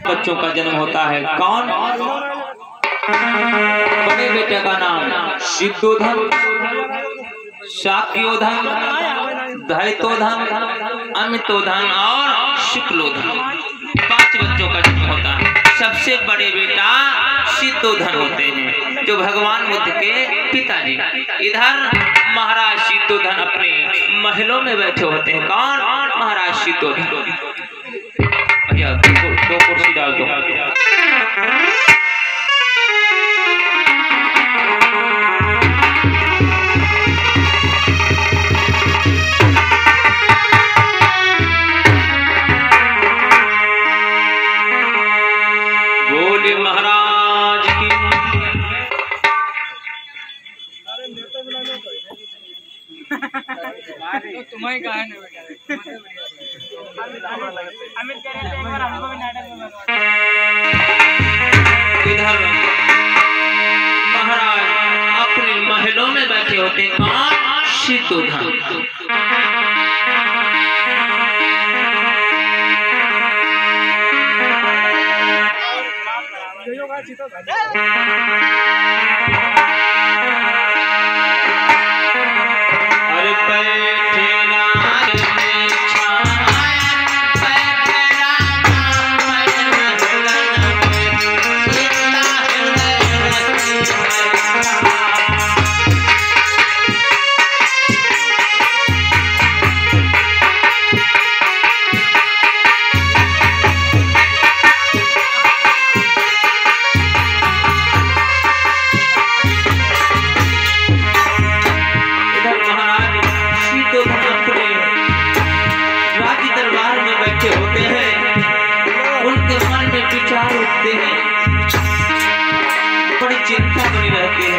बच्चों का जन्म होता है। कौन? बड़े बेटे का नाम सिद्धोधन, शाक्योधन, धैतोधन, अमितोधन और शुक्लोधन। 5 बच्चों का जन्म होता है। सबसे बड़े बेटा सिद्धोधन होते हैं, जो भगवान बुद्ध के पिताजी। इधर महाराज सिद्धोधन अपने महलों में बैठे होते हैं। कौन? महाराज सिद्धोधन। भैया दो कुर्सी डाल दो। बोले महाराज की। तुम्हें कहा है इधर महाराज अपने महलों में बैठे होते हैं। कौन? सिद्धोधन। अरे बैठे राज में छाया, बैठे राजा महलन में, सीता हृदय रति है। होते हैं, उनके मन में विचार उठते हैं, बड़ी चिंता बनी रहती है।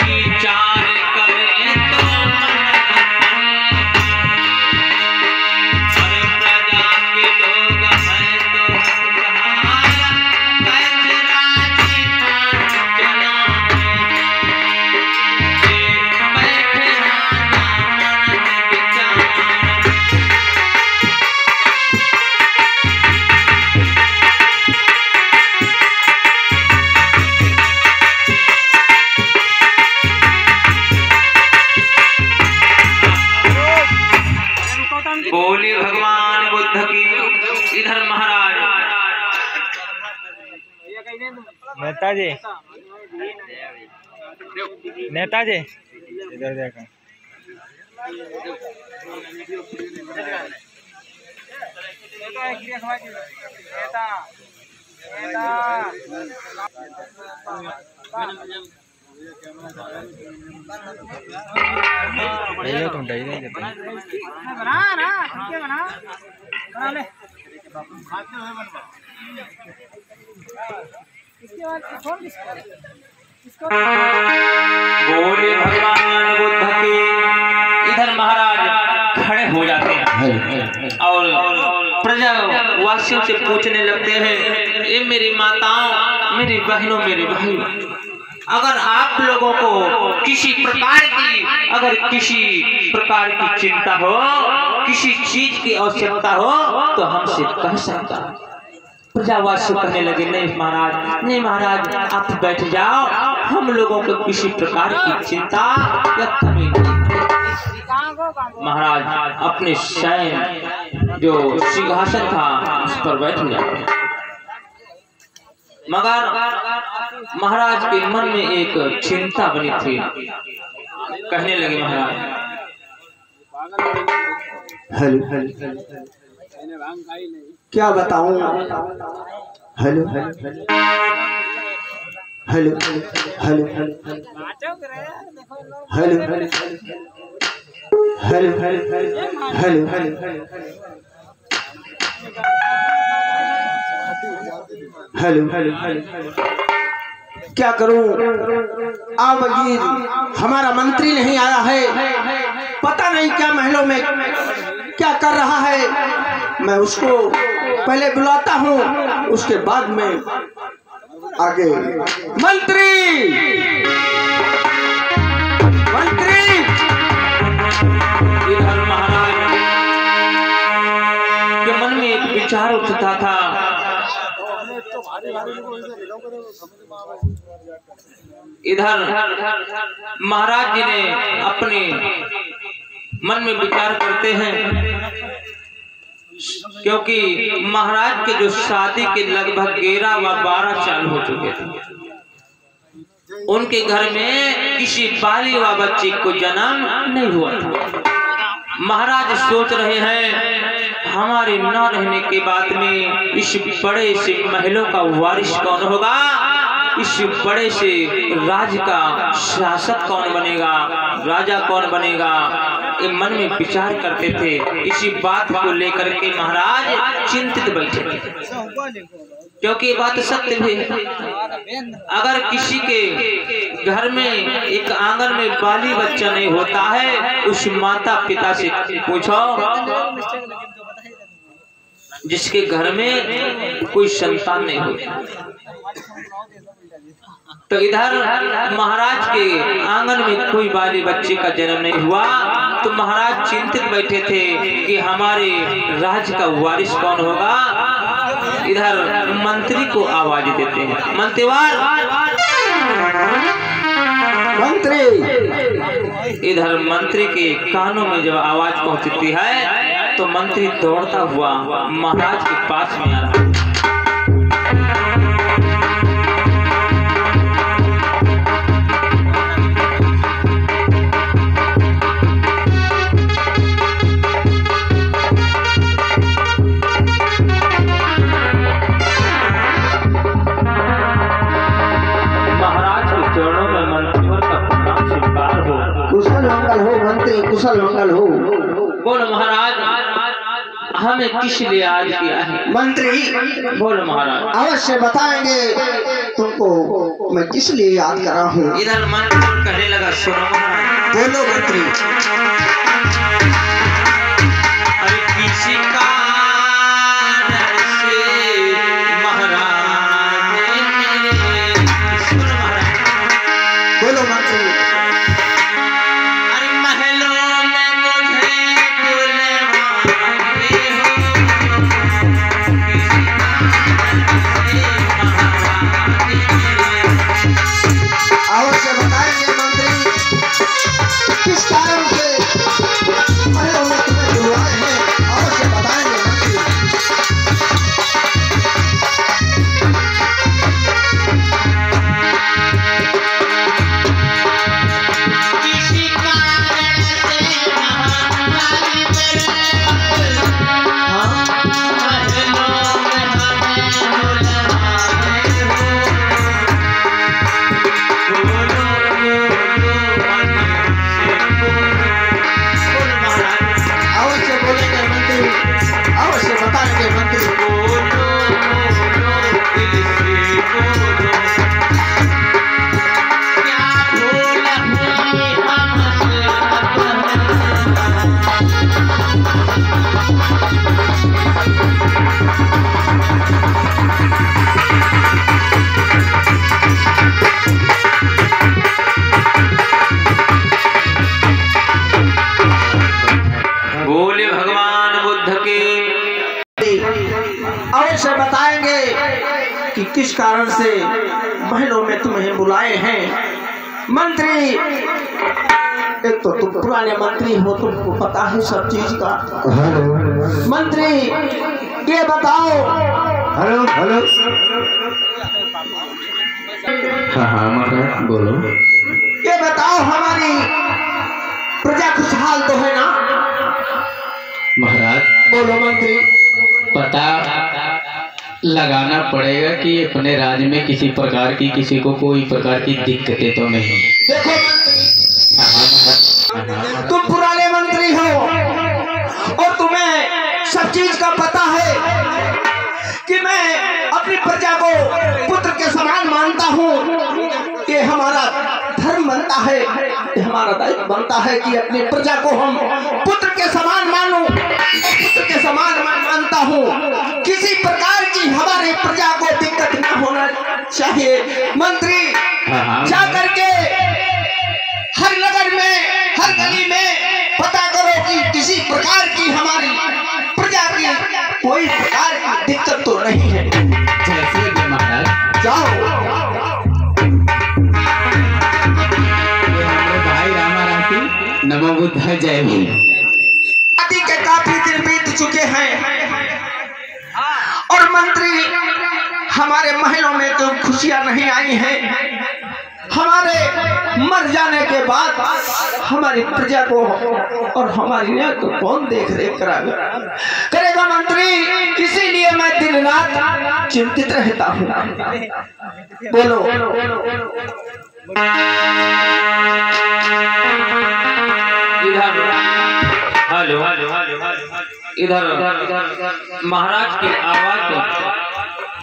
विचार करें तो अरे प्रजा के लोग हैं तो सहारा, कैसे राजी चला बोली भगवान बुद्ध की। इधर महाराज नेताजी, नेताजी इधर देखो। तुम डाई नहीं देते बना ना, ठीक है बना ले। इसके बाद कौन इसको बोले भगवान बुद्ध की। इधर महाराज खड़े हो जाते हैं और प्रजा वासियों से पूछने लगते हैं, ये मेरी माताओं, मेरी बहनों, मेरे भाई, अगर आप लोगों को किसी प्रकार की चिंता हो, किसी चीज की आवश्यकता हो तो हमसे कह सकता। प्रजावासी कहने लगे, नहीं महाराज, नहीं महाराज, आप बैठ जाओ, हम लोगों को किसी प्रकार की चिंता या कमी नहीं। महाराज अपने शयन जो सिंहासन था उस पर बैठ जाते। मगर महाराज के मन में एक चिंता बनी थी। कहने लगे महाराज, हेलो, क्या बताऊं? Hello hello hello hello hello hello hello hello, क्या करूं? वजीर हमारा मंत्री नहीं आया है, पता नहीं क्या महलों में क्या कर रहा है। मैं उसको पहले बुलाता हूं, उसके बाद में आगे। मंत्री, मंत्री। इधर महाराज उठता था। इधर महाराज जी ने अपने मन में विचार करते हैं, क्योंकि महाराज के जो शादी के लगभग 11 व 12 साल हो चुके थे। उनके घर में किसी बाली व बच्ची को जन्म नहीं हुआ था। महाराज सोच रहे हैं हमारे न रहने के बाद में इस बड़े से महलों का वारिस कौन होगा, इस बड़े से राज का शासक कौन बनेगा, राजा कौन बनेगा। ये मन में विचार करते थे। इसी बात को लेकर के महाराज चिंतित बैठे थे, क्योंकि बात सत्य भी है। अगर किसी के घर में एक आंगन में बाली बच्चा नहीं होता है, उस माता पिता से पूछो जिसके घर में कोई संतान नहीं होती। तो इधर महाराज के आंगन में कोई बाली बच्चे का जन्म नहीं हुआ, तो महाराज चिंतित बैठे थे कि हमारे राज का वारिस कौन होगा। इधर मंत्री को आवाज देते हैं, मंत्रीवार मंत्री। इधर मंत्री के कानों में जब आवाज पहुंचती है तो मंत्री दौड़ता हुआ महाराज के पास में आ रहा है। कुशल मंगल हो मंत्री, कुशल मंगल हो। बोलो महाराज, हमें किस लिए आज किया है? मंत्री बोलो महाराज। अवश्य बताएंगे तुमको मैं किस लिए याद कर रहा हूँ। इधर मंत्री कहने लगा, सुनो महाराज। बोलो मंत्री। अरे किसी का बोलो मंत्री। अवश्य बताएंगे मंत्री किस कारण से महलों में तुम्हें बुलवाए हैं। अवश्य बताएंगे मंत्री। किसी कारण से अवश्य बताएंगे कि किस कारण से महलों में तुम्हें बुलाए हैं। मंत्री, एक तो तुम पुराने मंत्री हो, तुमको पता है सब चीज का। मंत्री ये बताओ। Hello hello. हाँ महाराज बोलो। ये बताओ हमारी प्रजा खुशहाल तो है ना? महाराज बोलो मंत्री। पता लगाना पड़ेगा कि अपने राज्य में किसी प्रकार की किसी को कोई प्रकार की दिक्कतें तो नहीं। देखो तुम पुराने मंत्री हो और तुम्हें सब चीज का पता है कि मैं अपनी प्रजा को पुत्र के समान मानता हूँ। ये हमारा धर्म बनता है, ये हमारा दायित्व बनता है कि अपनी प्रजा को हम पुत्र के समान मानूं, पुत्र के समान मानता हूँ। किसी प्रकार की हमारे प्रजा को दिक्कत न होना चाहिए। मंत्री जा करके हर नगर में, हर गली में पता करो कि किसी प्रकार की हमारी प्रजा की कोई प्रकार की बुद्ध जय हो। शादी के काफी दिन बीत चुके हैं और मंत्री हमारे महलों में तो खुशियां नहीं आई हैं। हमारे मर जाने के बाद हमारी प्रजा को और हमारी न्याय को कौन देख रेख करेगा मंत्री? इसीलिए मैं दिन रात चिंतित रहता हूँ। बोलो। हेलो इधर महाराज की आवाज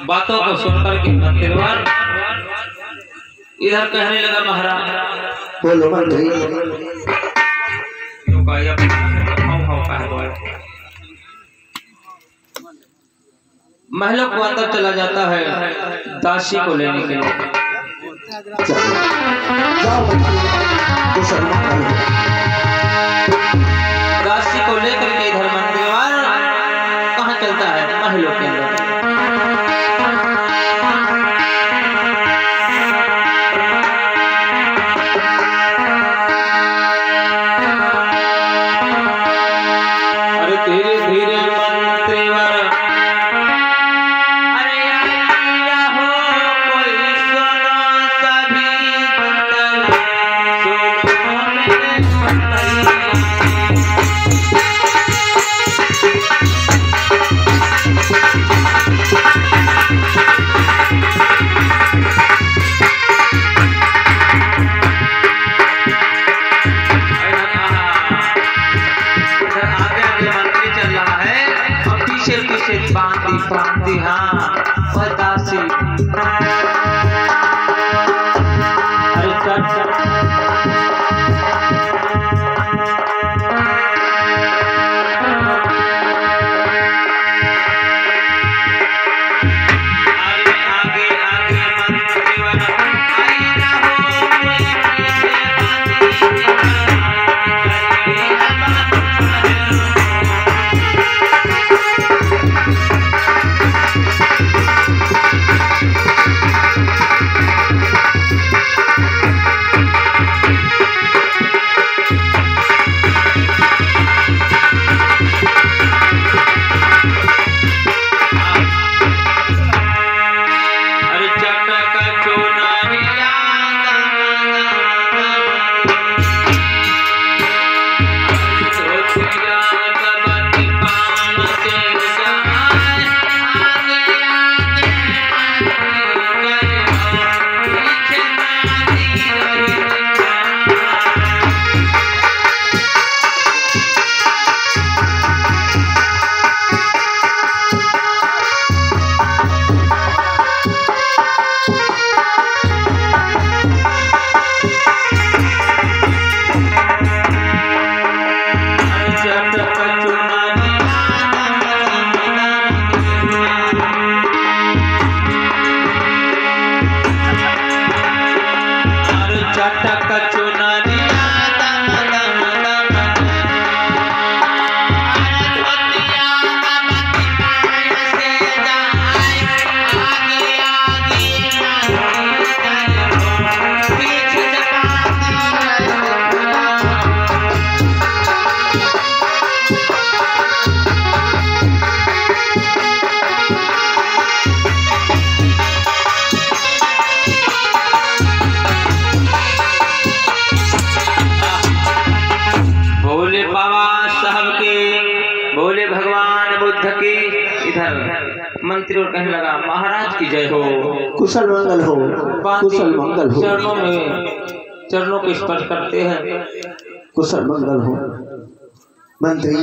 बातों को सुनकर के मंत्रीवार इधर कहने लगा महाराज। बोलो मंत्री। महलों को अंदर चला जाता है दासी को लेने के लिए। दासी को लेकर के इधर मंत्रीवार कहाँ चलता है? महलों के अंदर। बांधी हाँ वह दासी। बोले भगवान बुद्ध की। इधर मंत्री और कहने लगा महाराज की जय हो, कुशल मंगल हो, कुशल मंगल हो। चरणों को स्पर्श करते हैं, कुशल मंगल हो। मंत्री